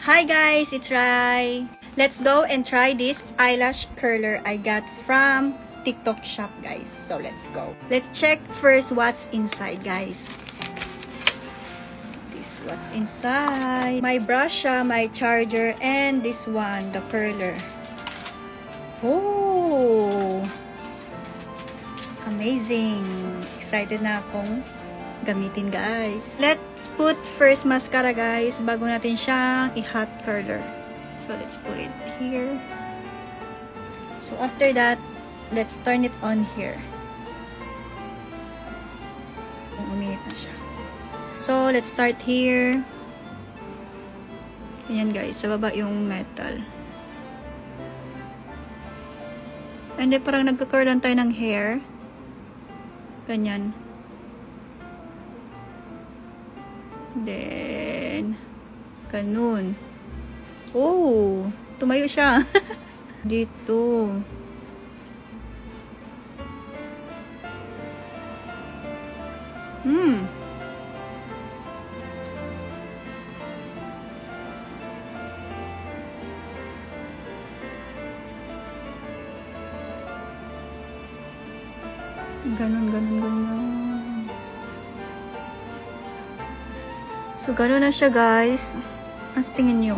Hi guys, it's Rai. Let's go and try this eyelash curler I got from TikTok shop, guys. So let's go. Let's check first what's inside, guys. This what's inside. My brush, my charger, and this one, the curler. Oh! Amazing! Excited na akong gamitin, guys. Let's put first mascara, guys, bago natin siyang i-hot curler. So, let's put it here. So, after that, let's turn it on here. Uminit na siya. So, let's start here. Ayan, guys. Sa baba yung metal. And then, parang nagka-curl lang tayo ng hair. Ganyan. Then, ganun. Oh, tumayo siya. Dito. Ganun. So, gano'n na siya, guys. As tingin nyo.